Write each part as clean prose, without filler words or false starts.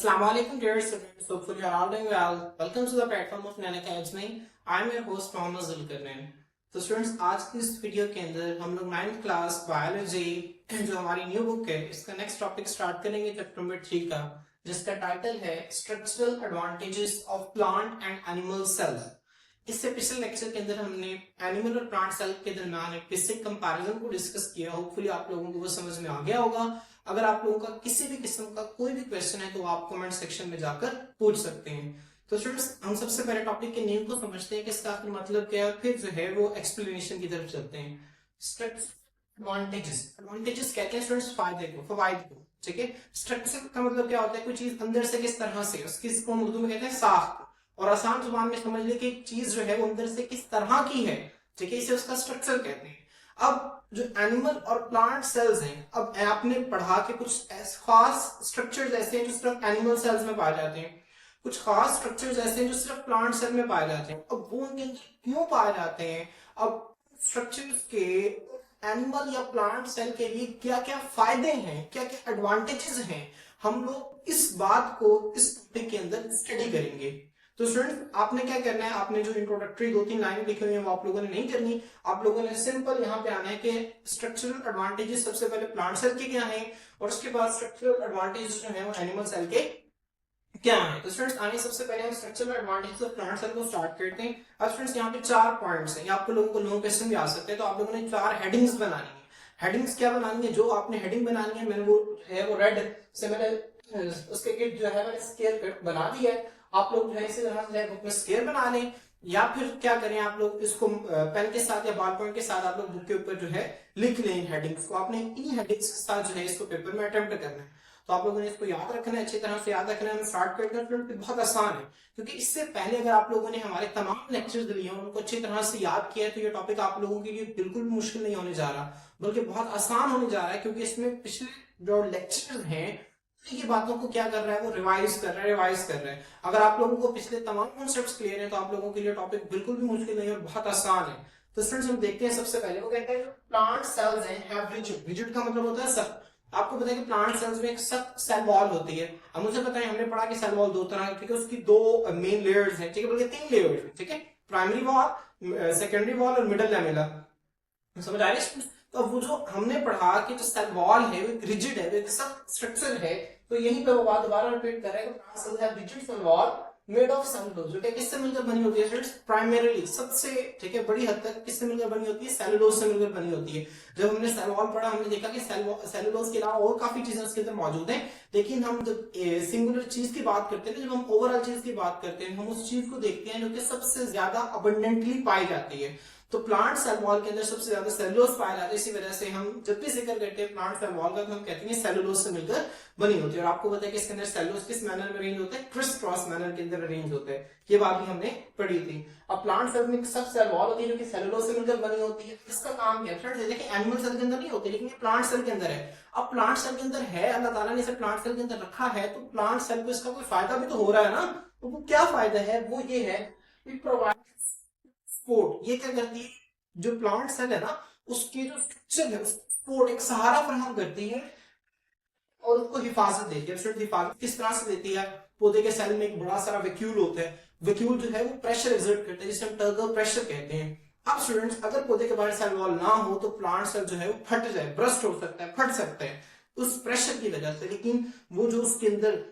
Assalamualaikum dear students, hopefully you are all doing well. Welcome to the platform of Nanak Academy. I am your host Mohammad Zulkarnain. तो students आज की इस video के अंदर हम लोग 9th क्लास बायोलॉजी जो हमारी न्यू बुक है इसका नेक्स्ट टॉपिक स्टार्ट करेंगे चैप्टर नंबर 3 का, जिसका टाइटल है structural advantages of plant and animal cells. इससे पिछले लेक्चर के अंदर हमने एनिमल और प्लांट सेल के दरमियान एक बेसिक कंपैरिजन को डिस्कस किया। होपफुली आप लोगों को वो समझ में आ गया होगा। अगर आप लोगों का किसी भी किस्म का कोई भी क्वेश्चन है तो आप कमेंट सेक्शन में जाकर पूछ सकते हैं। तो स्टूडेंट्स हम सबसे पहले टॉपिक के नेम को समझते हैं कि इसका मतलब क्या है, फिर जो है वो एक्सप्लेनेशन की तरफ चलते हैं। एडवांटेजेस कहते हैं स्टूडेंट्स फायदे को, फवाइद को। ठीक है, स्ट्रक्चर का मतलब क्या होता है, कोई चीज अंदर से किस तरह से, उसकी इसको उर्दू में कहते हैं साख, और आसान जुबान में समझ ले कि एक चीज जो है वो अंदर से किस तरह की है। ठीक है, इसे उसका स्ट्रक्चर कहते हैं। अब जो एनिमल और प्लांट सेल्स हैं, अब आपने पढ़ा कि कुछ खास स्ट्रक्चर्स ऐसे हैं जो सिर्फ एनिमल सेल्स में पाए जाते हैं, कुछ खास स्ट्रक्चर्स ऐसे हैं जो सिर्फ प्लांट सेल में पाए जाते हैं। अब वो उनके क्यों पाए जाते हैं, अब स्ट्रक्चर्स के एनिमल या प्लांट सेल के लिए क्या क्या फायदे हैं, क्या क्या एडवांटेजेस हैं, हम लोग इस बात को इस टॉपिक के अंदर स्टडी करेंगे। तो स्टूडेंट आपने क्या करना है, आपने जो इंट्रोडक्टरी 2-3 लाइन लिखी हुई है वो आप लोगों ने नहीं करनी। आप लोगों ने सिंपल यहाँ पे आना है कि स्ट्रक्चरल एडवांटेजेस सबसे पहले प्लांट सेल के क्या हैं और उसके बाद स्ट्रक्चरल एडवांटेजेस जो है वो एनिमल सेल के क्या है। तो स्टूडेंट्स आने सबसे पहले हम structural advantages of plant cell को स्टार्ट करते हैं। अब स्टूडेंट्स यहाँ पे 4 पॉइंट्स हैं, आप लोगों को लॉन्ग क्वेश्चन भी आ सकते हैं, तो आप लोगों ने 4 हेडिंग्स बनानी है। हेडिंग्स क्या बनानी है, जो आपने हेडिंग बनानी है, मैंने वो है वो रेड से मैंने उसके किट जो है मैंने स्केल कट बना दिया है। आप लोग जो है इसी तरह से बुक में स्केल बना लें, या फिर क्या करें आप लोग इसको पेन के साथ या बॉल पॉइंट के साथ आप लोग बुक के ऊपर जो है लिख लें इन हेडिंग्स को। आपने इन हेडिंग्स के साथ जो है इसको पेपर में अटेम्प्ट करना है। तो आप लोगों ने इसको याद रखना है, अच्छी तरह से याद रखना है। हम स्टार्ट करते हैं, बहुत आसान है, क्योंकि इससे पहले अगर आप लोगों ने हमारे तमाम लेक्चर्स लिए हैं उनको अच्छी तरह से याद किया है तो ये टॉपिक आप लोगों के लिए बिल्कुल भी मुश्किल नहीं होने जा रहा, बल्कि बहुत आसान होने जा रहा है, क्योंकि इसमें पिछले जो लेक्चर्स हैं की बातों को क्या कर रहा है वो रिवाइज कर रहा है। अगर आप लोगों को पिछले तमाम कॉन्सेप्ट्स क्लियर हैं तो आप लोगों के लिए टॉपिक बिल्कुल भी मुश्किल नहीं है और बहुत आसान है। तो स्टूडेंट्स हम देखते हैं, सबसे पहले वो कहते हैं प्लांट सेल्स हैं हैव रिजिड। रिजिड का मतलब होता है सख्त। आपको पता है कि प्लांट सेल्स में एक सख्त सेल वॉल होती है। अब मुझे पता है, हमने पढ़ा कि सेल वॉल 2 तरह की, ठीक है, उसकी 2 मेन लेयर्स हैं, ठीक है, बल्कि 3 लेयर्स, ठीक है, प्राइमरी वॉल, सेकेंडरी वॉल और मिडल लैमेला। समझ आ रही है? तो वो जो हमने पढ़ा कि जो सेल वॉल है वो एक रिजिड है, वो एक सख्त स्ट्रक्चर है। तो यहीं पे वो बात दोबारा रिपीट कर रहा है कि plant cells have rigid cell wall made of cellulose, जो कि किससे मिलकर बनी होती है स्टूडेंट्स, प्राइमरीली सबसे, ठीक है, बड़ी हद तक किससे मिलकर बनी होती है, सेलुलोज से मिलकर बनी होती है। जब हमने सेल वॉल पढ़ा हमने देखा कि सेलुलोज के अलावा और काफी चीजें उसके अंदर मौजूद हैं, लेकिन हम जब सिंगुलर चीज की बात करते हैं, जब हम ओवरऑल चीज की बात करते हैं, हम उस चीज को देखते हैं जो कि सबसे ज्यादा अबंडेंटली पाई जाती है। तो प्लांट सेल वॉल के अंदर सबसे ज्यादा सेलुलोज पाया जाता है। इसी वजह से हम जब भी जिक्र करते हैं प्लांट सेल वॉल का तो हम कहते हैं सेलुलोज से मिलकर बनी होती है। और आपको पता है कि इसके अंदर सेलुलोज किस मैनर में अरेंज होता है, क्रिस क्रॉस मैनर के अंदर अरेंज होता है। ये बात भी हमने पढ़ी थी। अब प्लांट सेल में सब सेल वॉल होती है जो कि सेलुलोज से मिलकर बनी होती है। इसका काम क्या है, देखिए एनिमल सेल के अंदर नहीं होती, लेकिन ये प्लांट सेल के अंदर है। अब प्लांट सेल के अंदर है, अल्लाह ताला ने इसे प्लांट सेल के अंदर रखा है, तो प्लांट सेल को इसका कोई फायदा भी तो हो रहा है ना। तो वो क्या फायदा है, वो ये है कि प्रोवाइड सपोर्ट। ये क्या करती है, जो प्लांट सेल है ना उसकी जो स्ट्रक्चर है उसको एक सहारा फराहम करती है और उसको हिफाजत देती है। हिफाजत किस तरह से देती है, पौधे के सेल में एक बड़ा सारा वैक्यूल होता है, वैक्यूल जो है वो प्रेशर एक्सर्ट करता है, जिसे हम टर्गो प्रेशर कहते हैं। अब स्टूडेंट्स अगर पौधे के बाहर सेल वॉल ना हो तो प्लांट सेल जो है वो फट जाए, ब्रस्ट हो सकता है, फट सकता है उस प्रेशर की वजह से। लेकिन वो जो उसके अंदर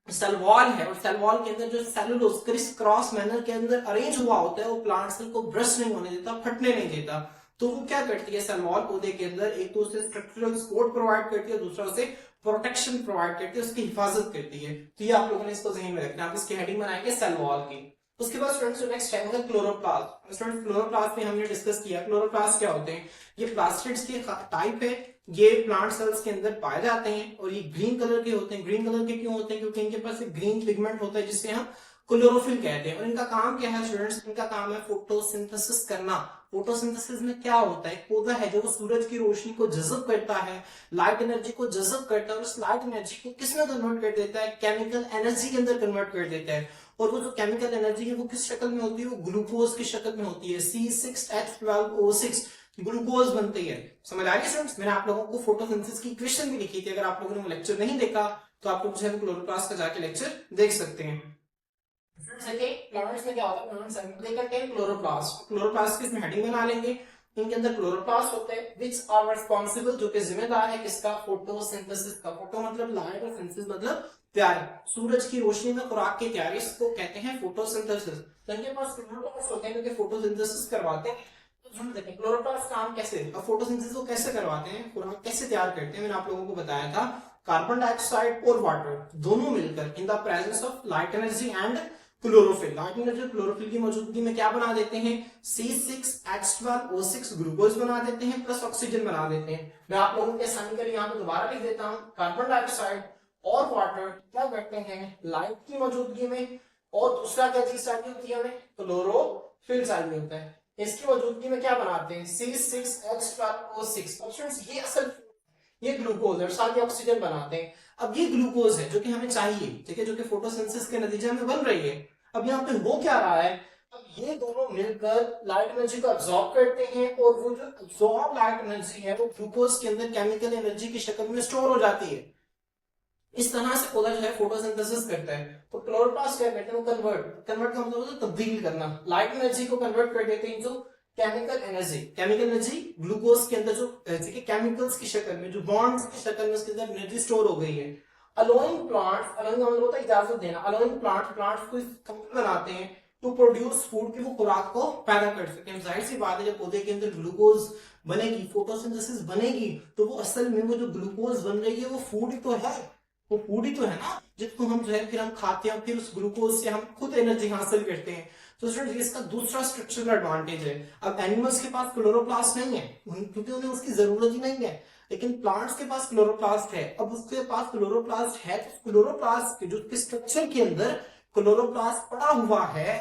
सेल वॉल है और सेल वॉल के अंदर जो सेलुलोज क्रिस क्रॉस मैनर के अंदर अरेंज हुआ होता है वो प्लांट सेल को ब्रस्ट नहीं होने देता, फटने नहीं देता। तो वो क्या करती है, सेल वॉल पौधे के अंदर एक तो उसे स्ट्रक्चरल सपोर्ट प्रोवाइड करती है, दूसरा उसे प्रोटेक्शन प्रोवाइड करती है, उसकी हिफाजत करती है। तो ये आप लोगों ने इसको ज़हन में रखना। आप इसकी हेडिंग बनाएंगे सेल वॉल की। उसके बाद स्टूडेंट्स नेक्स्ट टाइम होगा क्लोरोप्लास्ट। स्टूडेंट्स क्लोरोप्लास्ट में हमने डिस्कस किया क्लोरोप्लास्ट क्या होते हैं। ये प्लास्टिड्स के टाइप है, ये प्लांट सेल्स के अंदर पाए जाते हैं और ये ग्रीन कलर के होते हैं। ग्रीन कलर के क्यों होते हैं, क्योंकि इनके पास एक ग्रीन पिगमेंट होता है जिसे हम क्लोरोफिल कहते हैं। और इनका काम क्या है स्टूडेंट्स, इनका काम है फोटोसिंथेसिस करना। फोटोसिंथेसिस में क्या होता है, एक पौधा है जो सूरज की रोशनी को जज़ब करता है, लाइट एनर्जी को जज़ब करता है और उस लाइट एनर्जी को किसमें कन्वर्ट कर देता है, केमिकल एनर्जी के अंदर कन्वर्ट कर देता है। और वो जो केमिकल एनर्जी है वो किस शक्ल में होती है, वो ग्लूकोज की शक्ल में होती है, C6H12O6 ग्लूकोज बनती है। समझ आ गई स्टूडेंट्स? मैंने आप लोगों को फोटोसिंथेसिस की इक्वेशन भी लिखी थी, अगर आप लोगों ने वो लेक्चर नहीं देखा तो आप लोग जो है क्लोरोप्लास्ट का जाके लेक्चर देख सकते हैं। प्लांट्स में क्या होता है, plants they contain chloroplast, chloroplast की इसमें हेडिंग बना लेंगे। इनके अंदर क्लोरोप्लास्ट होते हैं विच आर रिस्पॉन्सिबल, जो कि जिम्मेदार है किसका, फोटोसिंथेसिस का। फोटो मतलब लाइट और सिंथेसिस मतलब तैयारी, सूरज की रोशनी में खुराक की तैयारी, इसको कहते हैं फोटोसिंथेसिस। तो इनके पास क्लोरोप्लास्ट होते हैं जो कि फोटोसिंथेसिस करवाते हैं। देखिए क्लोरोप्लास्ट काम कैसे, अब फोटोसिंथेसिस को कैसे करवाते हैं, खुराक कैसे तैयार करते हैं, मैंने आप लोगों को बताया था। कार्बन डाइऑक्साइड और वाटर दोनों मिलकर in the presence of light energy and chlorophyll, light energy chlorophyll की मौजूदगी में क्या बना देते हैं, C6H12O6 ग्लूकोज बना देते हैं प्लस ऑक्सीजन बना देते हैं। मैं आप लोगों के आसानी के लिए यहाँ पे दोबारा लिख देता हूँ, कार्बन डाइऑक्साइड और वाटर क्या करते हैं लाइट की मौजूदगी में, और दूसरा क्या चीज चाहिए होती है हमें, क्लोरोफिल चाहिए होता है, इसकी मौजूदगी में क्या बनाते हैं C6H12O6। ऑप्शंस ये असल ये ग्लूकोज और साथ ही ऑक्सीजन बनाते हैं। अब ये ग्लूकोज है जो कि हमें चाहिए, ठीक है, जो कि फोटोसिंथेसिस के नतीजे में बन रही है। अब यहाँ पे हो क्या रहा है, अब ये दोनों मिलकर लाइट एनर्जी को अब्सॉर्ब करते हैं और वो जो अब्सॉर्ब लाइट एनर्जी है वो ग्लूकोज के अंदर केमिकल एनर्जी की शक्ल में स्टोर हो जाती है। इस तरह से पौधा जो है फोटोसिंथेसिस करता है। तो क्लोरोप्लास्ट क्या करते हैं, वो कन्वर्ट का मतलब होता है तब्दील करना, लाइट एनर्जी को कन्वर्ट कर देते हैं जो chemical energy, chemical energy glucose के अंदर जो केमिकल्स की शक्ल में, जो बॉन्ड्स की शक्ल में उसके अंदर एनर्जी स्टोर हो गई है। अलोइंग प्लांट्स, अलोइंग मतलब होता है इजाजत देना, अलोइंग प्लांट्स को बनाते हैं टू प्रोड्यूस फूड, की वो खुराक को पैदा कर सके। जाहिर सी बात है जब पौधे के अंदर ग्लूकोज बनेगी, फोटोसिंथेसिस बनेगी, तो वो असल में वो जो ग्लूकोज बन रही है वो फूड ही तो है, वो फूड ही तो है ना, जिसको हम जो है फिर हम खाते हैं, फिर उस ग्लूकोज से हम खुद एनर्जी हासिल करते हैं। तो स्टूडेंट इसका दूसरा स्ट्रक्चरल एडवांटेज है। अब एनिमल्स के पास क्लोरोप्लास्ट नहीं है क्योंकि उन्हें उसकी जरूरत ही नहीं है, लेकिन प्लांट्स के पास क्लोरोप्लास्ट है। अब उसके पास क्लोरोप्लास्ट है तो क्लोरोप्लास्ट के जो स्ट्रक्चर के अंदर क्लोरोप्लास्ट पड़ा हुआ है,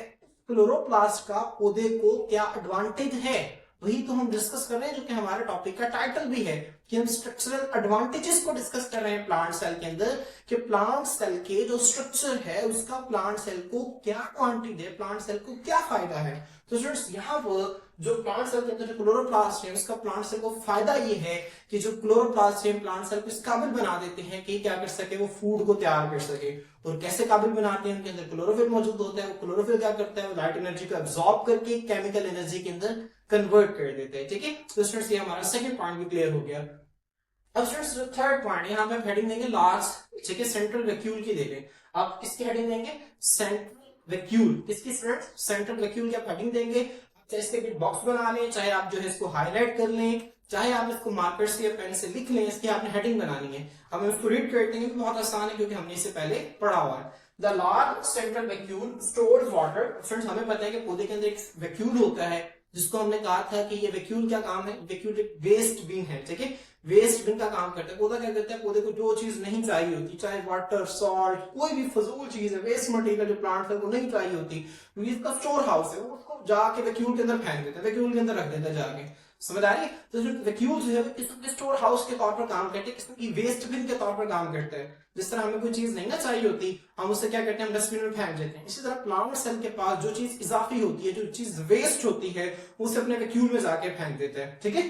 क्लोरोप्लास्ट का पौधे को क्या एडवांटेज है, वही तो हम डिस्कस कर रहे हैं, जो कि हमारे टॉपिक का टाइटल भी है कि हम स्ट्रक्चरल एडवांटेजेस को डिस्कस कर रहे हैं प्लांट सेल के अंदर, कि प्लांट सेल के जो स्ट्रक्चर है उसका प्लांट सेल को क्या एडवांटेज है, प्लांट सेल को क्या फायदा है। तो स्टूडेंट्स यहाँ पर जो प्लांट सेल के अंदर जो क्लोरोप्लास्ट है उसका प्लांट सेल को फायदा ये है कि जो क्लोरोप्लास्ट है प्लांट सेल को इस काबिल बना देते हैं कि क्या कर सके, वो फूड को तैयार कर सके। और कैसे काबिल बनाते हैं, उनके अंदर क्लोरोफिल मौजूद होता है, वो क्लोरोफिल क्या करता है, वो लाइट एनर्जी को एब्सॉर्ब करके केमिकल एनर्जी के अंदर कन्वर्ट कर देते हैं। ठीक है, तो स्टूडेंट्स ये हमारा सेकंड पॉइंट भी क्लियर हो गया। अब स्टूडेंट्स जो थर्ड पॉइंट यहाँ पे हेडिंग देंगे लार्ज, ठीक है, सेंट्रल वैक्यूल की देंगे। आप किसकी हेडिंग देंगे, सेंट्रल वैक्यूल, किसकी स्टूडेंट्स, सेंट्रल वैक्यूल की आप हेडिंग देंगे। चाहे इसके एक बॉक्स बना लें, चाहे आप जो है इसको हाईलाइट कर लें, चाहे आप इसको मार्कर से या पेन से लिख लें, इसकी आपने हेडिंग बनानी है। अब हम इसको रीड करते हैं, बहुत आसान है क्योंकि हमने इसे पहले पढ़ा हुआ है। The large central vacuole stores water. Friends हमें पता है कि पौधे के अंदर एक वैक्यूल होता है जिसको हमने कहा था कि ये वैक्यूल क्या काम है, वैक्यूल एक वेस्ट बिन है, ठीक है, वेस्ट बिन का काम करता है। पौधा क्या करता है, पौधे को जो चीज नहीं चाहिए होती, चाहे वाटर, सॉल्ट, कोई भी फजूल चीज है, वेस्ट मटेरियल जो प्लांट को नहीं चाहिए होती, इसका स्टोर हाउस है, वो उसको जाके वैक्यूल के अंदर फेंक देता है, वैक्यूल के अंदर रख देता है जाके। समझ आ रही है, तो वैक्यूल जो है किसी स्टोर हाउस के तौर पर काम करते हैं, किसी वेस्ट बिन के तौर पर काम करते हैं। जिस तरह हमें कोई चीज नहीं ना चाहिए होती, हम उसे क्या करते हैं, हम डस्टबिन में फेंक देते हैं। इसी तरह प्लांट सेल के पास जो चीज इजाफी होती है, जो चीज वेस्ट होती है, उसे अपने वैक्यूल में जाके फेंक देते हैं। ठीक है,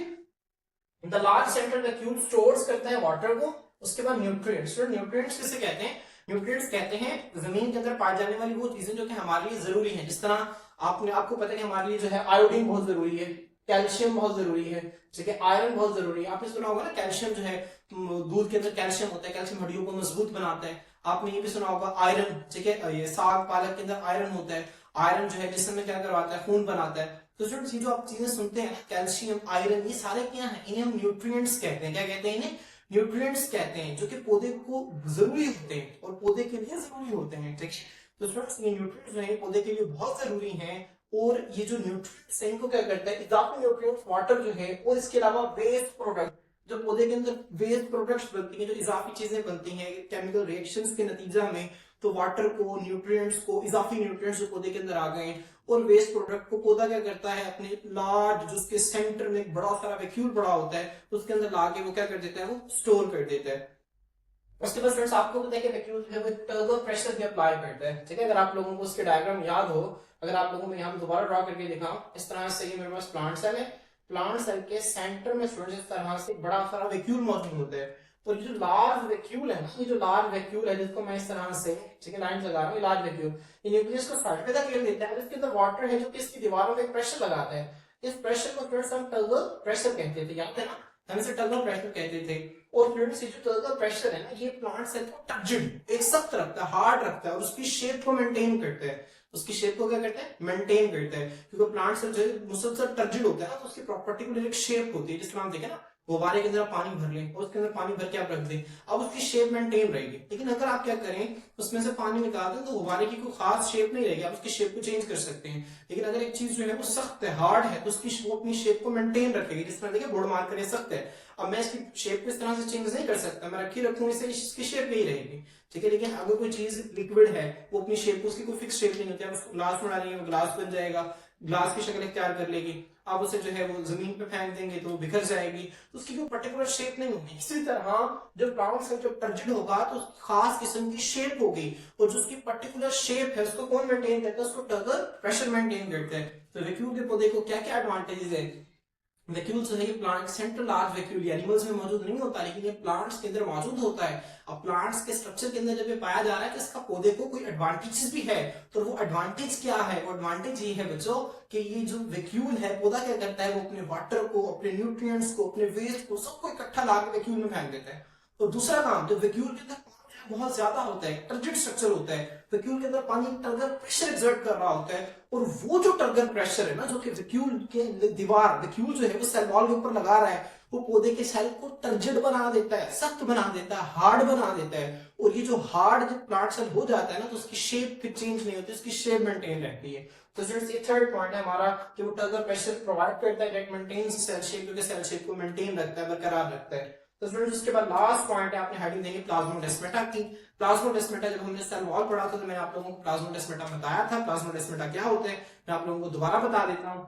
the large central vacuole stores करता है वाटर को। उसके बाद न्यूट्रिएंट्स, न्यूट्रिएंट्स किसे कहते हैं, न्यूट्रिएंट्स कहते हैं जमीन के अंदर पाई जाने वाली वो चीजें जो कि हमारे लिए जरूरी है। जिस तरह आपको पता है कि हमारे लिए जो है आयोडीन बहुत जरूरी है, कैल्शियम बहुत जरूरी है, ठीक है, आयरन बहुत जरूरी है। आपने सुना होगा ना कैल्शियम जो है, दूध के अंदर कैल्शियम होता है, कैल्शियम हड्डियों को मजबूत बनाता है। आपने ये भी सुना होगा आयरन, ठीक है, ये साग पालक के अंदर आयरन होता है, आयरन जो है जिसमें क्या करवाता है, खून बनाता है। तो जो आप चीजें सुनते हैं कैल्शियम, आयरन, ये सारे क्या है, इन्हें हम न्यूट्रिएंट्स कहते हैं। क्या कहते हैं इन्हें, न्यूट्रिएंट्स कहते हैं, जो कि पौधे को जरूरी होते हैं और पौधे के लिए जरूरी होते हैं। ठीक, तो स्टूडेंट्स ये न्यूट्रिएंट्स जो है पौधे के लिए बहुत जरूरी हैं। और ये जो न्यूट्रिएंट्स है इनको क्या करता है, इजाफी न्यूट्रिएंट्स वाटर जो है, और इसके अलावा वेस्ट प्रोडक्ट, जो पौधे के अंदर वेस्ट प्रोडक्ट्स बनती हैं, जो इजाफी चीजें बनती हैं केमिकल रिएक्शंस के नतीजा में, तो वाटर को, न्यूट्रिएंट्स को, इजाफी न्यूट्रिएंट्स जो पौधे के अंदर आ गए और वेस्ट प्रोडक्ट को पौधा क्या करता है, अपने लार्ज, जो उसके सेंटर में एक बड़ा सारा वैक्यूल पड़ा होता है, उसके अंदर लाके वो क्या कर देता है, वो स्टोर कर देता है। उसके बाद फ्रेंड्स आपको पता है कि वैक्यूल जो है वो टर्बो प्रेशर भी अप्लाई करता है। ठीक है, अगर आप लोगों को उसके डायग्राम याद हो, अगर आप लोगों को यहाँ पे दोबारा ड्रॉ करके दिखाऊं, इस तरह से ये मेरे पास प्लांट सेल है, प्लांट सेल के सेंटर में स्टूडेंट्स इस तरह से बड़ा सारा वैक्यूल मौजूद होता है। और ये जो लार्ज वैक्यूल है ना, ये जो लार्ज वैक्यूल है जिसको मैं इस तरह से ठीक है लाइन लगा रहा हूँ, लार्ज वैक्यूल ये न्यूक्लियस को सरफेस तक ले लेता है और इसके अंदर वाटर है जो कि इसकी दीवारों पे प्रेशर लगाता है। इस प्रेशर को फ्रेंड्स हम टर्बल प्रेशर कहते थे, याद है ना, हम इसे टर्बल प्रेशर कहते थे। और फ्रेंड्स ये जो टर्बल प्रेशर है ना, ये प्लांट सेल को टर्जिड एक सख्त रखता है, हार्ड रखता है और उसकी शेप को मेंटेन करता है। उसकी शेप को क्या करते हैं, मेंटेन करते हैं, क्योंकि प्लांट सेल जो है मुसलसल टर्जिड होता है ना, तो उसकी पर्टिकुलर एक शेप होती है। जिसमें हम देखें ना, गुब्बारे के अंदर आप पानी भर लें और उसके अंदर पानी भर के आप रख दें, अब उसकी शेप मेंटेन रहेगी। लेकिन अगर आप क्या करें, उसमें से पानी निकाल दें तो गुब्बारे की कोई खास शेप नहीं रहेगी, आप उसकी शेप को चेंज कर सकते हैं। लेकिन अगर एक चीज जो है वो सख्त है, हार्ड है, तो उसकी वो अपनी शेप को मेंटेन रखेगी। जिस तरह देखिए बोर्ड मार्कर ये सख्त है, अब मैं इसकी शेप को इस तरह से चेंज नहीं कर सकता, मैं रखी रखूंगी इसे, इसकी शेप यही रहेगी, ठीक है। लेकिन अगर कोई चीज लिक्विड है, वो अपनी शेप, उसकी कोई फिक्स शेप नहीं होती, आप उसको ग्लास में डालेंगे, ग्लास बन जाएगा, ग्लास की शक्ल इख्तियार कर लेगी। आप उसे जो है वो जमीन पे फेंक देंगे तो बिखर जाएगी, तो उसकी कोई पर्टिकुलर शेप नहीं होगी। इसी तरह जब प्लांट सेल जब टर्जिड होगा तो खास किस्म की शेप होगी, और जो उसकी पर्टिकुलर शेप है उसको कौन मेंटेन करता है, उसको टर्बल प्रेशर मेंटेन करता है। तो वैक्यूल के पौधे को क्या क्या एडवांटेजेस है, वैक्यूल जो है ये plant central large vacuole animals में मौजूद नहीं होता, लेकिन ये प्लांट्स के अंदर मौजूद होता है। अब प्लांट्स के स्ट्रक्चर के अंदर जब ये पाया जा रहा है कि इसका पौधे को कोई एडवांटेजेस भी है, तो वो एडवांटेज क्या है, वो एडवांटेज ये है बच्चों कि ये जो वैक्यूल है, पौधा क्या करता है, वो अपने वाटर को, अपने न्यूट्रिएंट्स को, अपने वेस्ट को सबको इकट्ठा लाकर वैक्यूल में फेंक देता है। और दूसरा काम, जो वैक्यूल के अंदर बहुत ज्यादा होता है, टर्जिड स्ट्रक्चर होता है, वैक्यूल के अंदर पानी टर्गर प्रेशर एक्सर्ट कर रहा होता है, और वो जो टर्गर प्रेशर है ना, जो कि वैक्यूल के दीवार, वैक्यूल जो है वो सेल वॉल के ऊपर लगा रहा है, वो पौधे के सेल को टर्जिड बना देता है, सख्त बना देता है, हार्ड बना देता है। और ये जो हार्ड जब प्लांट सेल हो जाता है ना, तो उसकी शेप फिर चेंज नहीं होती, उसकी शेप मेंटेन रहती है। तो स्टूडेंट्स ये थर्ड पॉइंट है हमारा कि वो टर्गर प्रेशर प्रोवाइड करता है, दैट मेंटेन्स सेल शेप, क्योंकि सेल शेप को मेंटेन रखता है, बरकरार रखता है। तो स्टूडेंट्स उसके बाद लास्ट पॉइंट है, आपने हेडिंग देंगे प्लाज्मोडेस्माटा की। प्लाज्मोडेस्माटा जब हमने सेल वॉल पढ़ा था तो मैंने आप लोगों को प्लाज्मोडेस्माटा बताया था। प्लाज्मोडेस्माटा क्या होते हैं मैं आप लोगों को दोबारा बता देता हूँ।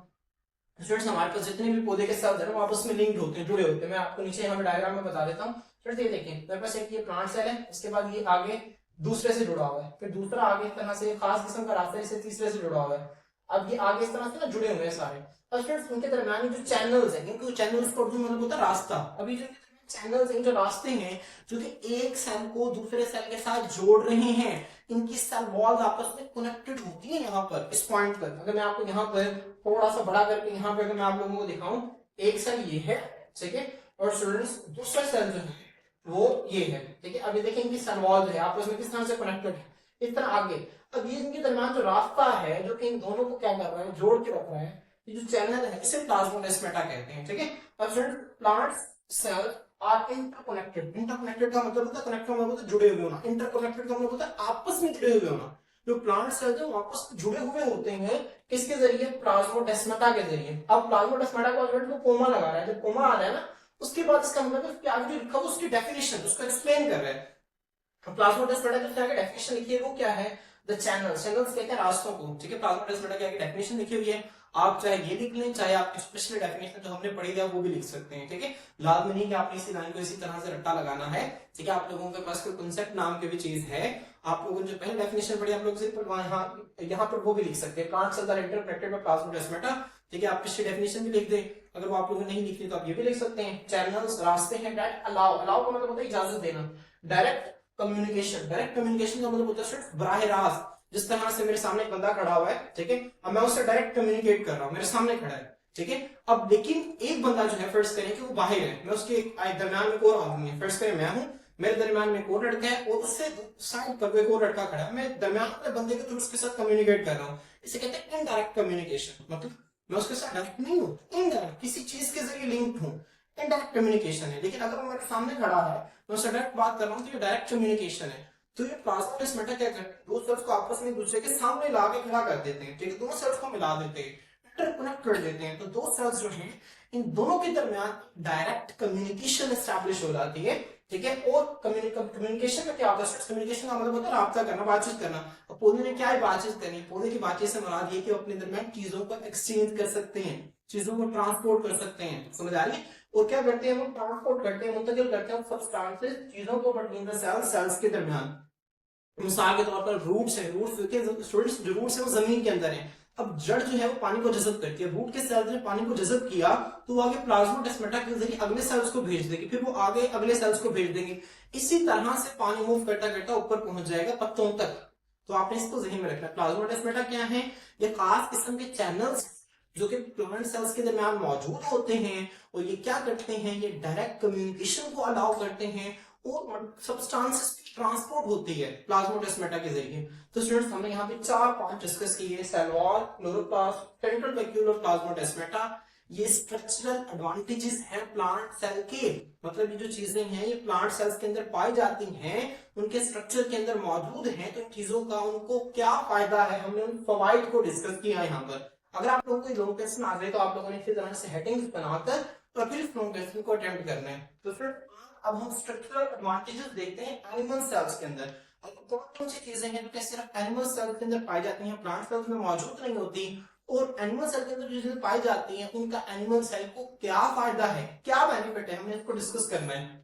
स्टूडेंट्स हमारे पास जितने भी पौधे के सेल्स हैं वो आपस में लिंक्ड होते हैं, जुड़े होते हैं। मैं आपको नीचे यहाँ डायग्राम में बता देता हूँ। स्टूडेंट्स ये देखिए, मेरे पास एक ये प्लांट सेल है, इसके बाद ये आगे दूसरे से जुड़ा हुआ है, फिर दूसरा आगे इस तरह से खास किस्म का रास्ता इससे तीसरे से जुड़ा हुआ है। अब ये आगे इस तरह से ना जुड़े हुए हैं सारे। और स्टूडेंट्स उनके दरमियान जो चैनल्स है, इनको चैनल्स को उर्दू में मतलब होता है रास्ता। अभी जो चैनल्स हैं, जो रास्ते हैं जो कि एक सेल को दूसरे सेल के साथ जोड़ रहे हैं, इनकी सेल वॉल्स आपस में कनेक्टेड होती है। यहाँ पर इस पॉइंट पर अगर मैं आपको यहाँ पर थोड़ा सा बड़ा करके यहाँ पे अगर मैं आप लोगों को दिखाऊं, एक सेल ये है, ठीक है, और स्टूडेंट्स दूसरा सेल जो है वो ये है, ठीक है। अभी देखें इनकी सेल वॉल जो है आपस में किस तरह से कनेक्टेड है, इस तरह आगे। अब ये इनके दरमियान जो रास्ता है जो कि इन दोनों को क्या कर रहा है, जोड़ के रख रहा है, ये जो चैनल है इसे प्लाज्मोडेस्माटा कहते हैं, ठीक है। अब students plants cell are interconnected. Interconnected का मतलब होता है, कनेक्ट का मतलब होता है जुड़े हुए होना, इंटरकनेक्टेड का मतलब होता है आपस में जुड़े हुए होना। जो प्लांट सेल जो आपस में जुड़े हुए होते हैं किसके जरिए, प्लाज्मोडेस्माटा के जरिए। अब प्लाज्मोडेस्माटा का को कोमा लगा रहा है, जब कोमा आ रहा है ना उसके बाद इसका मतलब उसके आगे जो लिखा हुआ उसकी डेफिनेशन उसको एक्सप्लेन कर रहा है। प्लाज्मोडेस्माटा की आगे डेफिनेशन लिखी है वो क्या है, द चैनल्स। चैनल्स कहते हैं रास्तों को, ठीक है। प्लाज्मोडेस्माटा की आगे डेफिनेशन लिखी हुई है, आप चाहे ये लिख लें, चाहे आप स्पेशल डेफिनेशन जो हमने पढ़ी है वो भी लिख सकते हैं, ठीक है। लाजमी नहीं कि आपने इसी लाइन को इसी तरह से रट्टा लगाना है, ठीक है। आप लोगों के पास कोई कॉन्सेप्ट नाम की भी चीज है, आप लोगों ने जो पहले डेफिनेशन पढ़ी आप लोग सिर्फ यहाँ पर वो भी लिख सकते हैं, plants are interconnected by plasmodesmata, ठीक है। आप इसकी डेफिनेशन भी लिख दें, अगर वो आप लोगों ने नहीं लिखी तो आप ये भी लिख सकते हैं। चैनल्स रास्ते हैं, डायरेक्ट अलाउ, अलाउ का मतलब होता है इजाजत देना, डायरेक्ट कम्युनिकेशन। डायरेक्ट कम्युनिकेशन का मतलब होता है सिर्फ बराह रास्त, जिस तरह से मेरे सामने एक बंदा खड़ा हुआ है, ठीक है, अब मैं उससे डायरेक्ट कम्युनिकेट कर रहा हूँ, मेरे सामने खड़ा है, ठीक है। अब लेकिन एक बंदा जो है फर्ज करें कि वो बाहर है, मैं उसके दरमियान में कोई आदमी है, फर्ज करें मैं हूं, मेरे दरमियान में एक और लड़का है और उससे साइड पर एक और लड़का खड़ा है, मैं दरमियान वाले बंदे के थ्रू उसके साथ कम्युनिकेट कर रहा हूँ। इसे कहते हैं इनडायरेक्ट कम्युनिकेशन। मतलब मैं उसके साथ डायरेक्ट नहीं हूँ, इनडायरेक्ट किसी चीज के जरिए लिंक्ड हूँ, इनडायरेक्ट कम्युनिकेशन है। लेकिन अगर वो मेरे सामने खड़ा है, मैं उससे डायरेक्ट बात कर रहा हूँ, तो ये डायरेक्ट कम्युनिकेशन है। तो ये प्लाज्मोडेस्माटा क्या करते हैं, दो सेल्स को आपस में एक दूसरे के सामने ला के खड़ा कर देते हैं, ठीक है, दोनों सेल्स को मिला देते हैं, इंटरकनेक्ट कर देते हैं। तो दो सेल्स जो हैं इन दोनों के दरमियान डायरेक्ट कम्युनिकेशन एस्टैब्लिश हो जाती है, ठीक है। और कम्युनिकेशन में क्या होता है, कम्युनिकेशन का मतलब होता है राब्ता करना, बातचीत करना। और पौधे ने क्या है, बातचीत करनी। पौधे की बातचीत से मुराद ये कि वो अपने दरमियान चीजों को एक्सचेंज कर सकते हैं, चीजों को ट्रांसपोर्ट कर सकते हैं, समझ आ रही है। और क्या करते हैं, वो ट्रांसपोर्ट करते हैं, मुंतकिल करते हैं सब्सटेंसेस, चीजों को बिटवीन द सेल्स, सेल्स के दरमियान। मिसाल के तौर पर रूट्स है, रूट्स स्टूडेंट्स जो रूट्स है वो जमीन के अंदर है, अब जड़ जो है वो पानी को जज़ब करती है, रूट के सेल्स ने पानी को जज़ब किया तो वो आगे प्लाज्मोडेस्माटा के जरिए अगले सेल्स को भेज देगी, फिर वो आगे अगले सेल्स को भेज देंगे। इसी तरह से पानी मूव करता करता ऊपर पहुंच जाएगा पत्तों तक। तो आपने इसको ज़हन में रखना। प्लाज्मोडेस्माटा क्या है? ये खास किस्म के चैनल्स जो कि प्लांट सेल्स के दरमियान मौजूद होते हैं, और ये क्या करते हैं, ये डायरेक्ट कम्युनिकेशन को अलाउ करते हैं और सब्सटेंसेस की ट्रांसपोर्ट होती है प्लाज्मोडेस्माटा के जरिए। तो स्टूडेंट्स हमने यहाँ पे 4 पॉइंट डिस्कस किए, cell wall, chloroplast, central vacuole plasmodesmata. ये स्ट्रक्चरल एडवांटेजेस हैं प्लांट सेल के, मतलब ये जो चीजें हैं ये प्लांट सेल्स के अंदर पाई जाती हैं, उनके स्ट्रक्चर के अंदर मौजूद हैं, तो इन चीजों का उनको क्या फायदा है, हमने उन फवाइद को डिस्कस किया यहाँ पर। अगर आप लोगों को लॉन्ग क्वेश्चन आ गए तो आप लोगों ने इसी तरह से हेडिंग्स बनाकर और फिर इस लॉन्ग क्वेश्चन को अटेम्प्ट करना है। तो फिर अब हम स्ट्रक्चरल एडवांटेजेस देखते हैं एनिमल सेल्स के अंदर। अब कौन कौन सी चीजें हैं जो सिर्फ एनिमल सेल्स के अंदर पाई जाती हैं, प्लांट सेल्स में मौजूद नहीं होती, और एनिमल सेल के अंदर जो चीजें पाई जाती हैं उनका एनिमल सेल को क्या फायदा है, क्या बेनिफिट है, हमने इसको डिस्कस करना है।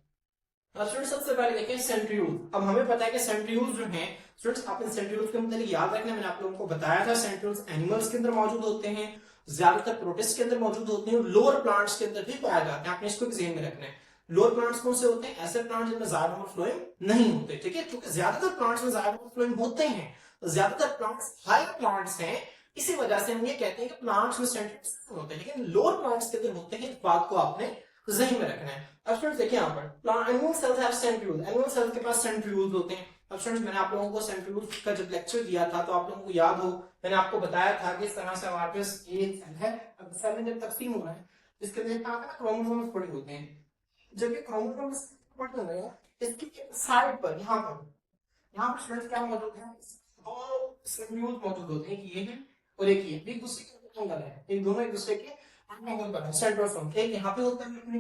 स्टूडेंट्स सबसे पहले देखें सेंट्रीफ्यूज। अब हमें पता है कि सेंट्रीफ्यूज जो हैं, स्टूडेंट्स आपने सेंट्रीफ्यूज के मतलब याद रखना, मैंने आप लोगों को बताया था सेंट्रीफ्यूज एनिमल्स के अंदर मौजूद होते हैं, ज्यादातर प्रोटिस्ट के अंदर मौजूद होते हैं, लोअर प्लांट्स के अंदर भी पाए जाते हैं, आपने इसको ध्यान में रखना है। लोअर प्लांट्स कौन से होते हैं? ऐसे प्लांट्स जिनमें जायरोम फ्लोएम नहीं होते, ठीक है, क्योंकि ज्यादातर प्लांट्स में जायरोम फ्लोएम होते हैं, ज्यादातर प्लांट्स हाई प्लांट्स हैं, इसी वजह से हम ये कहते हैं कि प्लांट्स में सेंट्रीफ्यूज होते हैं, लेकिन लोअर प्लांट्स के अंदर होते हैं, इस बात को आपने ज़हन में रखना है। अब स्टूडेंट्स देखिए यहाँ पर animal cells have centrifuge, animal cells के पास सेंट्रीफ्यूज होते हैं। अब स्टूडेंट्स मैंने आप लोगों को सेंट्रीफ्यूज का जब लेक्चर दिया था तो आप लोगों को याद हो, मैंने आपको बताया था कि इस तरह से हमारे पास ये सेल है, अब सेल में जब तकसीम हो रहा है इसके अंदर कहां पे क्रोमोसोम्स पड़े होते हैं, जब ये क्रोमोसोम्स पड़े होते हैं इसकी साइड पर यहाँ पर स्टूडेंट्स क्या मौजूद है, दो सेंट्रीफ्यूज मौजूद होते हैं, कि ये है और एक ये, एक दूसरे के एंगल है, एक दोनों एक दूसरे के एंगल पर है, सेंट्रोसोम एक यहाँ पे होता है अपनी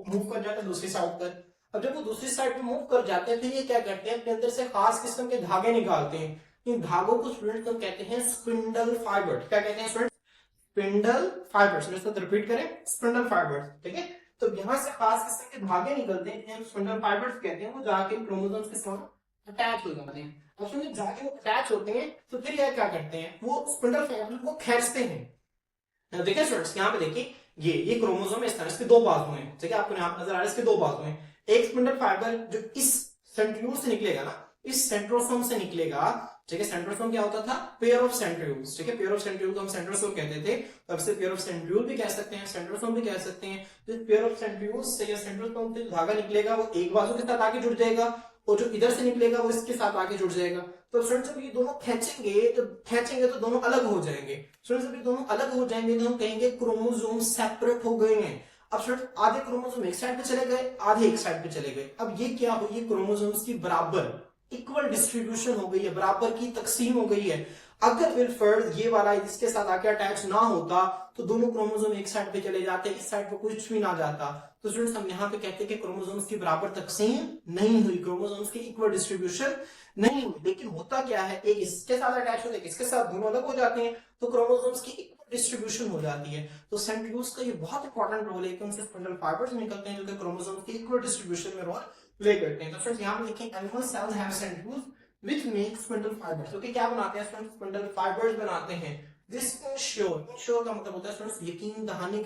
मूव कर जाता है दूसरी साइड पर। अब जब वो दूसरी साइड पे मूव कर जाते हैं फिर ये क्या करते हैं, अपने अंदर से खास किस्म के धागे निकालते हैं, इन धागों को स्टूडेंट को कहते हैं स्पिंडल फाइबर। क्या कहते हैं स्टूडेंट? Spindle fibres. मैं इसको रिपीट करें, स्पिंडल फाइबर्स, ठीक है। तो यहाँ से खास किस्म के धागे निकलते हैं, स्पिंडल फाइबर्स कहते हैं, वो जाके क्रोमोसोम्स के साथ अटैच हो जाते हैं। अब जब जाके वो अटैच होते हैं तो फिर यह क्या करते हैं, वो स्पिंडल फाइबर को खींचते हैं। देखिए स्टूडेंट्स यहाँ पे देखिए, ये क्रोमोसोम इस तरह, इसके दो बाजू हैं, ठीक है, आपको यहाँ नजर आ रहा है, इसके दो बाजू हैं। एक स्पिंडल फाइबर जो इस सेंट्रीओल से निकलेगा ना, इस सेंट्रोसोम से निकलेगा, ठीक है। सेंट्रोसोम क्या होता था? पेयर ऑफ सेंट्रीओल्स, ठीक है, पेयर ऑफ सेंट्रीओल को हम सेंट्रोसोम कहते थे, तब से पेयर ऑफ सेंट्रीओल भी कह सकते हैं, सेंट्रोसोम भी कह सकते हैं। तो पेयर ऑफ सेंट्रीओल्स से या सेंट्रोसोम से धागा निकलेगा वो एक बाजू के साथ आगे जुड़ जाएगा, और जो इधर से निकलेगा वो इसके साथ आगे जुड़ जाएगा। तो स्टूडेंट्स जब ये दोनों खींचेंगे तो दोनों अलग हो जाएंगे। स्टूडेंट्स जब ये दोनों अलग हो जाएंगे तो हम कहेंगे क्रोमोसोम सेपरेट हो गए हैं। अब स्टूडेंट आधे क्रोमोसोम एक साइड पे चले गए, आधे एक साइड पे चले गए। अब ये क्या हुई, क्रोमोसोम्स की बराबर इक्वल डिस्ट्रीब्यूशन हो गई है, बराबर की तकसीम हो गई है। अगर विलफर्ड ये वाला इसके साथ आके अटैच ना होता तो दोनों क्रोमोसोम एक साइड पे चले जाते, इस साइड पे कुछ भी ना जाता। तो स्टूडेंट्स हम यहाँ पे कहते हैं कि क्रोमोसोम्स की बराबर तकसीम नहीं हुई, क्रोमोसोम्स की इक्वल डिस्ट्रीब्यूशन नहीं हुई। लेकिन होता क्या है, एक इसके साथ अटैच होते हैं, इसके साथ दोनों अलग हो जाते हैं, तो क्रोमोसोम्स की इक्वल डिस्ट्रीब्यूशन हो जाती है। तो सेंट्रीओल्स का ये बहुत इंपॉर्टेंट रोल है कि उनसे स्पिंडल फाइबर्स निकलते हैं जो कि क्रोमोसोम्स की इक्वल डिस्ट्रीब्यूशन में रोल प्ले करते हैं। तो फ्रेंड्स यहाँ पे देखें, animal cells have centrioles which make spindle fibers, तो क्या बनाते हैं स्टूडेंट्स? स्पिंडल फाइबर्स बनाते हैं। This ensure का मतलब होता है स्टूडेंट्स यकीन दहानी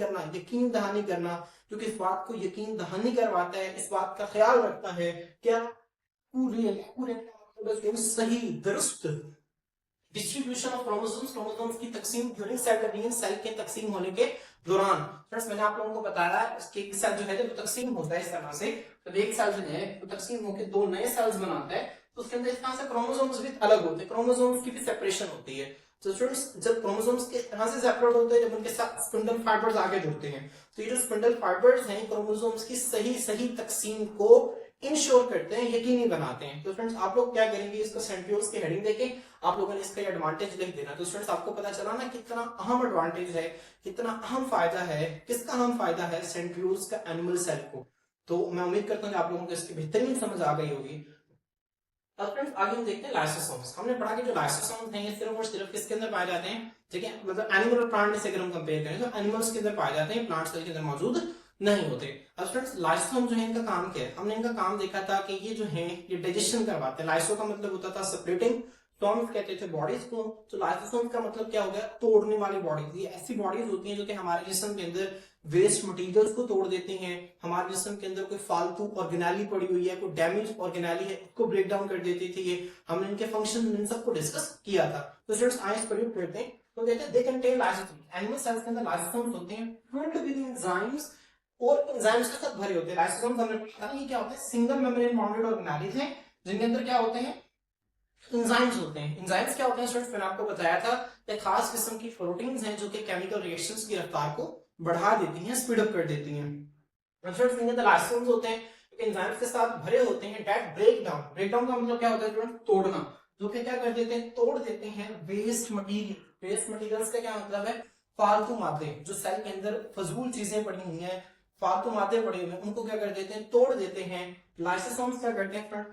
करना, जो कि इस बात को यकीन दहानी करवाता है, इस बात का ख्याल रखता है क्या पूरे सही दुरुस्त डिस्ट्रीब्यूशन ऑफ क्रोमोसोम्स की तकसीम ड्यूरिंग सेल डिवीजन, सेल के तकसीम होने के दौरान। फ्रेंड्स मैंने आप लोगों को बताया इसके एक सेल जो है जब तकसीम होता है इस तरह से, तो एक सेल जो है तो तकसीम होकर दो नए सेल्स बनाता है, तो उसके अंदर इस तरह से क्रोमोसोम्स भी अलग होते हैं, क्रोमोसोम्स की भी सेपरेशन होती है। तो स्टूडेंट्स जब क्रोमोसोम्स के तरह से सेपरेट होते हैं, जब उनके साथ स्पिंडल फाइबर्स आगे जुड़ते हैं, तो ये जो स्पिंडल फाइबर्स हैं क्रोमोसोम्स की सही तकसीम को इंश्योर करते हैं, यकीनी बनाते हैं। तो फ्रेंड्स आप लोग क्या करेंगे, इसको सेंट्रीओल्स की हेडिंग देके आप लोगों ने इसका एडवांटेज लिख देना। तो स्टूडेंट्स आपको पता चला ना कितना अहम एडवांटेज है, कितना अहम फायदा है, किसका अहम फायदा है सेंट्रीओल्स का एनिमल सेल को। तो मैं उम्मीद करता हूँ कि आप लोगों को इसकी बेहतरीन समझ आ गई होगी। अब फ्रेंड्स आगे हम देखते हैं लाइसोसोम्स। हमने पढ़ा कि जो लाइसोसोम्स हैं ये सिर्फ और सिर्फ किसके अंदर पाए जाते हैं, ठीक है, मतलब एनिमल और प्लांट से अगर हम कंपेयर करें तो एनिमल्स के अंदर पाए जाते हैं, प्लांट सेल के अंदर मौजूद नहीं होते। अब फ्रेंड्स लाइसोसोम जो है इनका काम क्या है, हमने इनका काम देखा था कि ये जो है ये डाइजेशन करवाते हैं। लाइसो का मतलब होता था सेपरेटिंग, स्पर्म्स कहते थे बॉडीज को। तो लाइसोसोम का मतलब क्या हो गया, तोड़ने वाली बॉडीज। ये ऐसी बॉडीज होती हैं जो कि हमारे जिस्म के अंदर वेस्ट मटेरियल्स को तोड़ देती हैं, हमारे जिस्म के अंदर कोई फालतू ऑर्गेनेली पड़ी हुई है, कोई डैमेज ऑर्गेनेली है, उसको ब्रेक डाउन कर देती थी। ये हमने इनके फंक्शन इन सबको डिस्कस किया था। तो स्टूडेंट्स आइए इस पर करते हैं। तो कहते हैं they contain lysosomes, animal cells के अंदर लाइसोसोम्स होते हैं फिल्ड विद एंजाइम्स, और एंजाइम्स के साथ भरे होते हैं। लाइसोसोम्स हमने पढ़ा था, ये क्या होते हैं, सिंगल मेम्ब्रेन बाउंडेड ऑर्गेनेलीज हैं जिनके अंदर क्या होते हैं, एंजाइम्स होते हैं। एंजाइम्स क्या होते हैं स्टूडेंट्स, मैंने आपको बताया था, ये खास किस्म की प्रोटीन्स हैं जो कि केमिकल रिएक्शंस की रफ्तार को बढ़ा देती हैं, स्पीड अप कर देती हैं। स्टूडेंट्स इनके अंदर लाइसोसोम्स होते हैं, एंजाइम्स के साथ भरे होते हैं that break down. Break down का मतलब क्या होता है स्टूडेंट, तोड़ना। जो कि क्या कर देते हैं, तोड़ देते हैं वेस्ट मटेरियल। वेस्ट मटेरियल्स का क्या मतलब है, फालतू मादे जो सेल के अंदर फजूल चीजें पड़ी हुई हैं, फालतू मादे पड़े हुए हैं, उनको क्या कर देते हैं, तोड़ देते हैं। लाइसोसोम्स क्या करते हैं,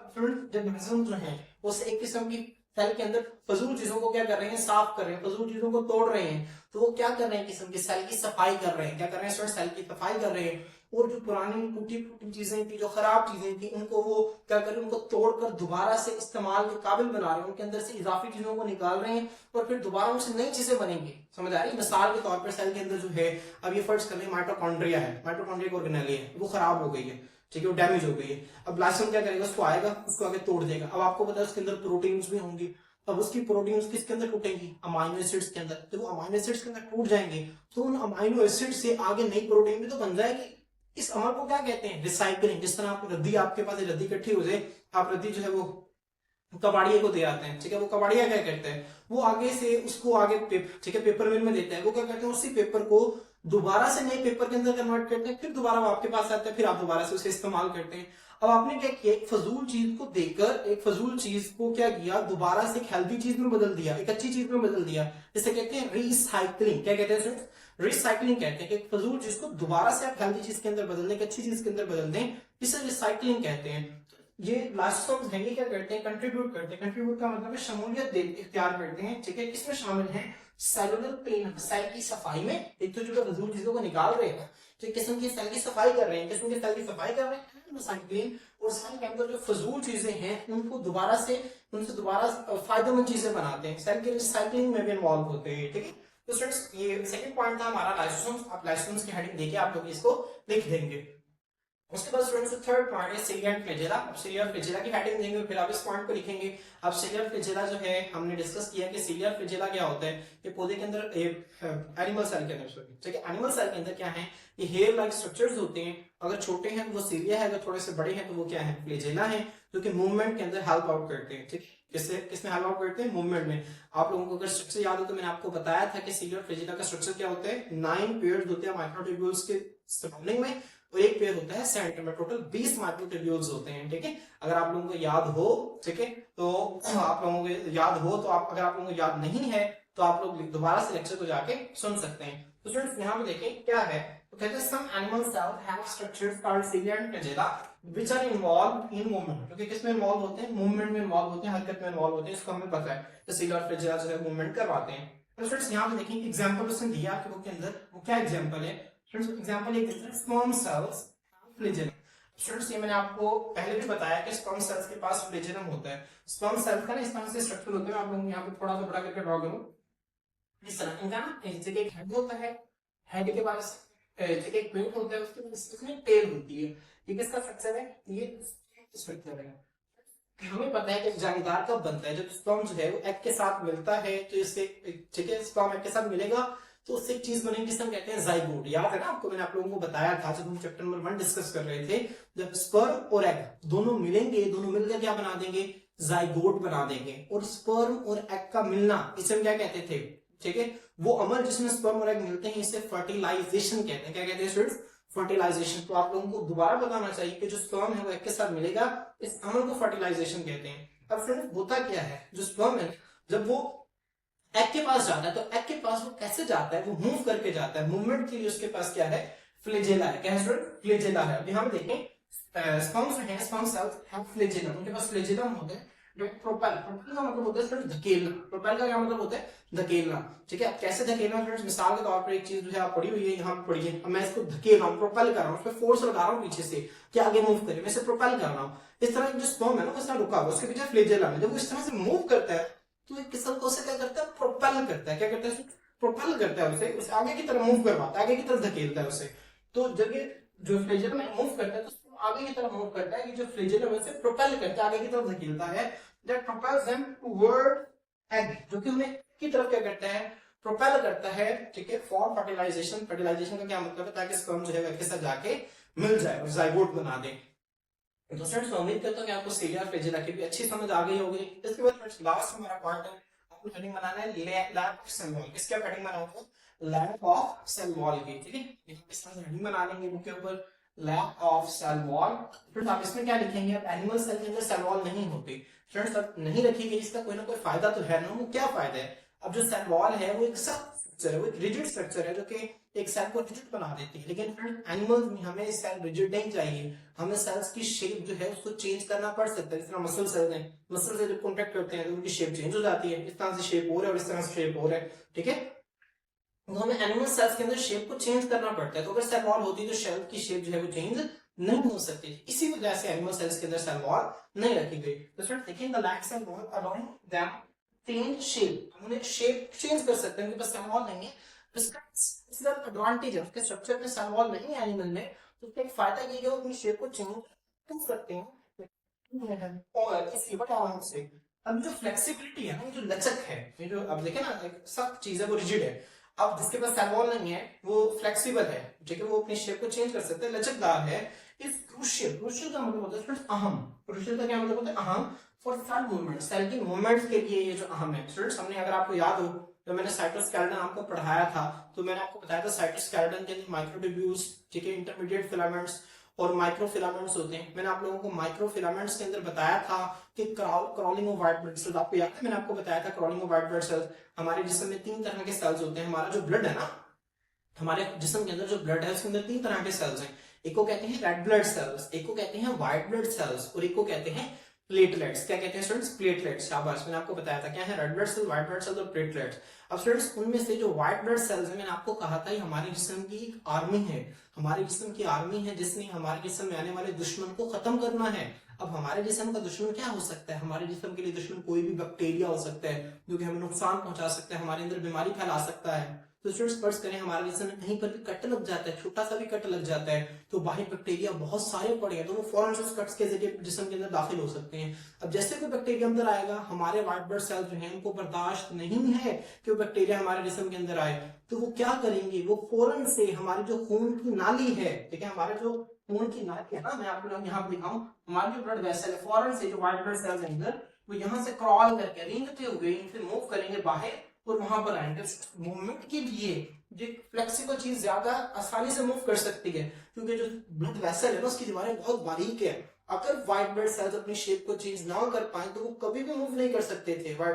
लाइसोसोम्स जो हैं वो एक किस्म की सेल के अंदर फजूल चीजों को क्या कर रहे हैं, साफ कर रहे हैं, फजूल चीजों को तोड़ रहे हैं। तो वो क्या कर रहे हैं, किस्म की सेल की सफाई कर रहे हैं। क्या कर रहे हैं, सेल की सफाई कर रहे हैं। और जो पुरानी टूटी फूटी चीजें थी, जो खराब चीजें थी, उनको वो क्या कर रहे हैं, उनको तोड़कर दोबारा से इस्तेमाल के काबिल बना रहे हैं। उनके अंदर से इजाफी चीजों को निकाल रहे हैं और फिर दोबारा उनसे नई चीजें बनेंगी। समझ आ रही है। मिसाल के तौर पर सेल के अंदर जो है, अब ये फर्ज कर लें माइटोकॉन्ड्रिया है, माइटोकॉन्ड्रिया ऑर्गेनेली है, वो खराब हो गई है, ठीक है, वो डैमेज हो गई है। अब लाइसोसोम क्या करेगा, उसको आएगा, उसको आगे तोड़ देगा। अब आपको पता है उसके अंदर प्रोटीन्स भी होंगी। अब उसकी प्रोटीन्स किसके अंदर टूटेंगी, अमाइनो एसिड्स के अंदर। जब वो अमाइनो एसिड्स के अंदर टूट जाएंगे तो उन अमाइनो एसिड से आगे नई प्रोटीन भी तो बन जाएगी। इस अमल को क्या कहते हैं, रिसाइकलिंग। जिस तरह आप रद्दी, आपके पास रद्दी इकट्ठी हो जाए, आप रद्दी जो है वो कबाड़िया को दे आते हैं, ठीक है, वो कबाड़िया क्या करते हैं, वो आगे से उसको आगे ठीक है पेपर मिल में देता है। वो क्या करते हैं, उसी पेपर को दोबारा से नए पेपर के अंदर कन्वर्ट करते हैं, फिर दोबारा वो आपके पास आता है, फिर आप दोबारा से उसे इस्तेमाल करते हैं। अब आपने क्या किया, एक फजूल चीज को देकर, एक फजूल चीज को क्या किया, दोबारा से एक हेल्दी चीज में बदल दिया, एक अच्छी चीज में बदल दिया। इसे कहते हैं रिसाइकलिंग। क्या कहते हैं, रिसाइकलिंग कहते हैं कि एक फजूल चीज को दोबारा से आप हेल्दी चीज के अंदर बदल दें, एक अच्छी चीज के अंदर बदल दें, इसे रिसाइकलिंग कहते हैं। ये लाइसोसोम्स हैं, ये क्या करते हैं, कंट्रीब्यूट करते हैं। कंट्रीब्यूट का मतलब है शमूलियत इख्तियार करते हैं, ठीक है। इसमें शामिल है सेलुलर क्लीनअप, सेल की सफाई में। एक तो जो फजूल चीजों को निकाल रहे हैं, तो एक किस्म की सेल की सफाई कर रहे हैं, किस्म की सेल की सफाई कर रहे हैं रिसाइकलिंग। और सेल के अंदर जो फजूल चीजें हैं उनको दोबारा से, उनसे दोबारा फायदेमंद चीजें बनाते हैं, सेल के रिसाइकलिंग में भी इन्वॉल्व होते हैं, ठीक है। तो स्टूडेंट्स ये सेकंड पॉइंट था हमारा लाइसोसोम्स। आप लाइसोसोम्स की हेडिंग देखिए, आप लोग इसको लिख देंगे। उसके बाद स्टूडेंट्स थर्ड पॉइंट है सिलिया एंड फ्लैजेला। अब सिलिया और फ्लैजेला की हेडिंग देंगे, फिर आप इस पॉइंट को लिखेंगे। अब सिलिया और फ्लैजेला जो है हमने डिस्कस किया कि सिलिया और फ्लैजेला क्या होता है। ये पौधे के अंदर, एनिमल सेल के अंदर, सॉरी, ठीक है, एनिमल सेल के अंदर क्या है, ये हेयर लाइक स्ट्रक्चर्स होते हैं। अगर छोटे हैं तो वो सिलिया है, अगर थोड़े से बड़े हैं तो वो क्या है, फ्लैजेला है, जो कि मूवमेंट के अंदर हेल्प आउट करते हैं, ठीक। किसमें हेल्प आउट करते हैं, मूवमेंट में। आप लोगों को अगर स्ट्रक्चर याद हो तो मैंने आपको बताया था कि सिलिया और फ्लैजेला का स्ट्रक्चर क्या होता है, 9 पेयर्स होते हैं माइक्रोट्यूब्यूल्स के सराउंडिंग में, और एक पेयर होता है सेंटर में। टोटल 20 माइक्रोट्यूब्यूल्स होते हैं, ठीक है। अगर आप लोगों को याद हो, ठीक है, तो आप लोगों को याद हो तो आप, अगर आप लोगों को याद नहीं है तो आप लोग दोबारा से लेक्चर को जाके सुन सकते हैं। तो स्टूडेंट्स यहाँ पे देखें क्या है, तो कहते हैं some animal cells have structures called cilia and flagella which are involve in movement. क्योंकि किसमें इन्वॉल्व होते हैं, मूवमेंट में इन्वॉल्व होते हैं, हरकत में इन्वॉल्व होते हैं, इसको हमें पता है। तो सिलिया और फ्लैजेला जो है मूवमेंट करवाते हैं। तो स्टूडेंट्स यहाँ पे देखें एग्जांपल उसने दिया आपके बुक के अंदर, वो क्या एग्जांपल है स्टूडेंट्स, एग्जांपल एक स्पर्म सेल्स फ्लैजेलम। स्टूडेंट्स ये मैंने आपको पहले भी बताया कि स्पर्म सेल्स के पास फ्लैजेलम होता है। स्पर्म सेल्स का ना इस तरह से स्ट्रक्चर होता है, आप लोग यहाँ पे थोड़ा सा बड़ा करके ड्रॉ करूं, इस तरह। इनका ना एक जगह एक हेड होता है, हेड के पास जगह एक पेट होता है, उसके पास इसमें टेल होती है। ये किसका स्ट्रक्चर है, ये स्ट्रक्चर है। हमें पता है कि जालीदार कब बनता है, जब स्पर्म जो है वो एग के साथ मिलता है, तो इससे, ठीक है, स्पर्म एग के साथ मिलेगा तो उससे एक चीज बनेगी जिसे हम कहते हैं जाइगोट। याद है ना आपको, मैंने आप लोगों को बताया था जब हम चैप्टर नंबर 1 डिस्कस कर रहे थे, जब स्पर्म और एग दोनों मिलेंगे, दोनों मिलकर क्या बना देंगे, जाइगोट बना देंगे। और स्पर्म और एग का मिलना, इसे हम क्या कहते थे, ठीक है, वो अमल जिसमें स्पर्म और एग मिलते हैं, इसे फर्टिलाइजेशन कहते हैं। क्या कहते हैं स्टूडेंट्स, फर्टिलाइजेशन। तो आप लोगों को दोबारा बताना चाहिए कि जो स्पर्म है वो एग के साथ मिलेगा, इस अमल को फर्टिलाइजेशन कहते हैं। अब फ्रेंड्स होता क्या है, जो स्पर्म है जब वो एग के पास जाता है, तो एग के पास वो कैसे जाता है, वो मूव करके जाता है। मूवमेंट के लिए उसके पास क्या है, फ्लैजेला है। क्या है स्टूडेंट, फ्लैजेला है। अब यहां पे देखें स्पर्म्स हैं, स्पर्म सेल्स हैव फ्लैजेलम, उनके पास फ्लैजेलम होता है। प्रोपेल, प्रोपेल का मतलब होता है धकेलना। प्रोपेल का क्या मतलब होता है, धकेलना, ठीक है। कैसे धकेलना फ्रेंड्स, मिसाल के तौर पर एक चीज जो है आप पड़ी हुई है, यहाँ पे पड़ी है, मैं इसको धकेल रहा हूँ, प्रोपेल कर रहा हूँ, उस पर फोर्स लगा रहा हूँ पीछे से कि आगे मूव करे, मैं इसे प्रोपेल कर रहा हूँ। इस तरह जो स्पर्म है ना, वो इस तरह रुका हुआ, उसके पीछे फ्लैजेलम है। जब वो इस तरह से मूव करता है तो एक सेल को उसे क्या करता है, प्रोपेल करता है। क्या करता है, प्रोपेल करता है, उसे आगे की तरफ मूव करवाता है, आगे की तरफ धकेलता है उसे। तो जब ये जो फ्लैजेलम है मूव करता है तो आगे की तरफ मूव करता है, कि जो फ्लैजेलम है उसे प्रोपेल करता है, आगे की तरफ धकेलता है, that propels them toward egg, जो कि उन्हें की तरफ क्या करता है, प्रोपेल करता है, ठीक है, फॉर फर्टिलाइजेशन। फर्टिलाइजेशन का क्या मतलब है, ताकि स्पर्म जो है वह के साथ जाके मिल जाए और जाइगोट बना दे। तो फ्रेंड्स मैं उम्मीद करता हूं कि आपको सीलिया फ्लैजेला की भी अच्छी समझ आ गई होगी। इसके बाद फ्रेंड्स लास्ट हमारा पॉइंट है, आपको हेडिंग बनाना है लैक ऑफ सेल वॉल। किसके हेडिंग बनाओगे, लैक ऑफ सेल वॉल की, ठीक है। इस तरह से हेडिंग बना लेंगे बुक के ऊपर, लैक ऑफ सेल वॉल। फिर आप इसमें क्या लिखेंगे, अब एनिमल सेल के अंदर सेल वॉल नहीं होती फ्रेंड्स, अब नहीं रखी गई, इसका कोई ना कोई फायदा तो है ना। वो क्या फायदा है, अब जो सेल वॉल है वो एक सख्त स्ट्रक्चर है, वो एक रिजिड स्ट्रक्चर है जो कि एक सेल को रिजिड बना देती है। लेकिन एनिमल्स में हमें सेल रिजिड नहीं चाहिए, हमें सेल्स की शेप जो है उसको चेंज करना पड़ सकता है। जिस तरह मसल सेल है, मसल से जब कॉन्टैक्ट करते हैं तो उनकी शेप चेंज हो जाती है, इस तरह से शेप हो रहा है और इस तरह से शेप हो रहा है, ठीक है। तो हमें एनिमल सेल्स के अंदर शेप को चेंज करना पड़ता है। तो अगर सेल वॉल होती तो सेल की शेप जो है वो चेंज नहीं हो सकती, इसी वजह से एनिमल सेल्स के अंदर सेल वॉल नहीं रखी गई। तो फ्रेंड्स देखिए, the lack cell wall allowing them change shape, हम उन्हें शेप चेंज कर सकते हैं, उनके पास सेल वॉल नहीं है। इसका एडवांटेज है, उसके स्ट्रक्चर में सेल वॉल नहीं है एनिमल में, तो उसका एक फायदा ये है वो अपनी शेप को चेंज कर सकते हैं। और इसकी वजह से अब जो फ्लेक्सिबिलिटी है ना, ये जो लचक है, ये जो अब देखे ना, एक सख्त चीज है वो रिजिड है। अब जिसके पास सेल वॉल नहीं है वो फ्लेक्सिबल है, ठीक है, वो अपनी शेप को चेंज कर सकते हैं, लचकदार है। इस क्रूशियल, क्रूशियल का मतलब होता है फ्रेंड्स अहम, क्रूशियल का क्या मतलब होता है, अहम, फॉर सेल मूवमेंट, सेल की मूवमेंट के लिए ये जो अहम है। स्टूडेंट्स हमने, अगर आपको याद हो तो मैंने साइटोस्केलेटन आपको पढ़ाया था, तो मैंने आपको बताया था साइटोस्केलेटन के अंदर माइक्रोट्यूब्यूल्स, ठीक है, इंटरमीडिएट फिलामेंट्स और माइक्रोफिलामेंट्स होते हैं। मैंने आप लोगों को माइक्रोफिलामेंट्स के अंदर बताया था कि crawling of white blood sales, आपको याद है मैंने आपको बताया था crawling of white blood sales. हमारे जिस्म में 3 तरह के सेल्स होते हैं। हमारा जो ब्लड है ना, हमारे जिस्म के अंदर जो ब्लड है उसके अंदर 3 तरह के सेल्स हैं। एक को कहते हैं रेड ब्लड सेल्स, एक को कहते हैं व्हाइट ब्लड सेल्स और एक को कहते हैं प्लेटलेट्स। क्या कहते हैं स्टूडेंट्स, प्लेटलेट्स। शाबाश, मैंने आपको बताया था क्या है, red blood cell, white blood cell और प्लेटलेट्स। अब स्टूडेंट्स उनमें से जो व्हाइट ब्लड सेल्स है, मैंने आपको कहा था हमारे जिस्म की एक आर्मी है, हमारे जिस्म की आर्मी है जिसने हमारे जिस्म में आने वाले दुश्मन को खत्म करना है। अब हमारे जिस्म का दुश्मन क्या हो सकता है, हमारे जिस्म के लिए दुश्मन कोई भी बैक्टीरिया हो सकता है जो कि हमें नुकसान पहुंचा सकता है, हमारे अंदर बीमारी फैला सकता है। तो स्टूडेंट्स फर्ज करें हमारे जिस्म में कहीं पर भी कट लग जाता है, छोटा सा भी कट लग जाता है, तो बाहर बैक्टीरिया बहुत सारे पड़े हैं, तो वो फौरन से उस कट्स के जरिए जिस्म के अंदर दाखिल हो सकते हैं। अब जैसे कोई बैक्टीरिया अंदर आएगा, हमारे व्हाइट ब्लड सेल जो हैं उनको बर्दाश्त नहीं है कि वो बैक्टीरिया हमारे जिस्म के अंदर आए, तो वो क्या करेंगे, वो फौरन से हमारी जो खून की नाली है, ठीक है, हमारे जो खून की नाली है ना, मैं आपको यहाँ पे दिखाऊं, हमारी जो ब्लड वेसल है, फौरन से जो व्हाइट ब्लड सेल्स अंदर वो यहाँ से क्रॉल करके रेंगते हुए इनसे मूव करेंगे बाहर और वहां पर आएंगे। मूवमेंट के लिए जो फ्लेक्सिबल चीज ज्यादा आसानी से मूव कर सकती है, क्योंकि जो ब्लड वेसल है ना उसकी दीवारें बहुत बारीक है। अगर व्हाइट ब्लड सेल्स अपनी शेप को चेंज ना कर पाए तो वो कभी भी मूव नहीं कर सकते थे। बट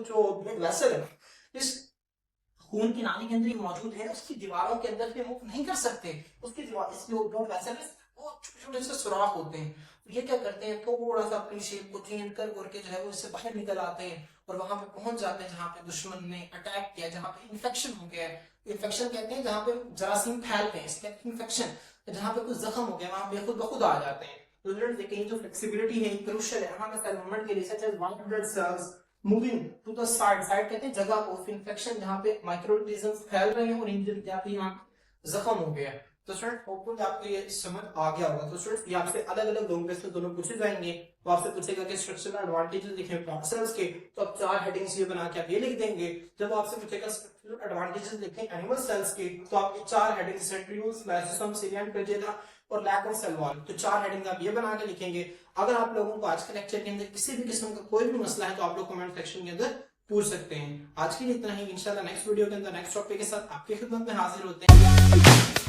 जो ब्लड वेसल है इस खून की नाली के अंदर ही मौजूद है, उसकी दीवारों के अंदर से मूव नहीं कर सकते। उसकी दीवार, इसकी ब्लड वेसल वो छोटे छोटे से सुराख होते हैं, ये क्या करते हैं, थोड़ा सा अपनी शेप को चेंज करके जो है वो इससे बाहर निकल आते हैं और वहां पे पहुंच जाते हैं जहां पे दुश्मन ने अटैक किया, जहां पे इन्फेक्शन हो गया है। इन्फेक्शन कहते हैं जहां पे जरासीम फैलते हैं, इसके इन्फेक्शन, जहां पे कुछ जख्म हो गया वहां पे खुद ब खुद आ जाते हैं। तो स्टूडेंट्स देखिए जो फ्लेक्सिबिलिटी है क्रूशियल है हमारे सेल मूवमेंट के लिए, such as white blood cells moving to the side, side कहते हैं जगह को, इन्फेक्शन जहां पे माइक्रोऑर्गेनिजम्स फैल रहे हैं और इंजरी जहां पे यहाँ जख्म हो गया। तो स्टूडेंट होपफुली आपको ये समझ आ गया होगा। तो स्टूडेंट्स ये आपसे अलग अलग दोनों पूछे जाएंगे, तो आपसे पूछेगा कि स्ट्रक्चरल एडवांटेजेस लिखें प्लांट सेल्स के, तो आप 4 हेडिंग्स ये बना के आप ये लिख देंगे। जब आपसे पूछेगा स्ट्रक्चरल एडवांटेजेस लिखें एनिमल सेल्स के, तो आप 4 हेडिंग्स, सेंट्रियोल्स, लाइसोसोम, सीलिया, फ्लैजेला और लैक ऑफ सेल वॉल, तो 4 हेडिंग आप ये बना के लिखेंगे। अगर आप लोगों को आज के लेक्चर के अंदर किसी भी किस्म का कोई भी मसला है तो आप लोग कमेंट सेक्शन के अंदर पूछ सकते हैं। आज के लिए इतना ही, इंशाल्लाह नेक्स्ट वीडियो के अंदर नेक्स्ट टॉपिक के साथ आपकी खिदमत में हाजिर होते हैं।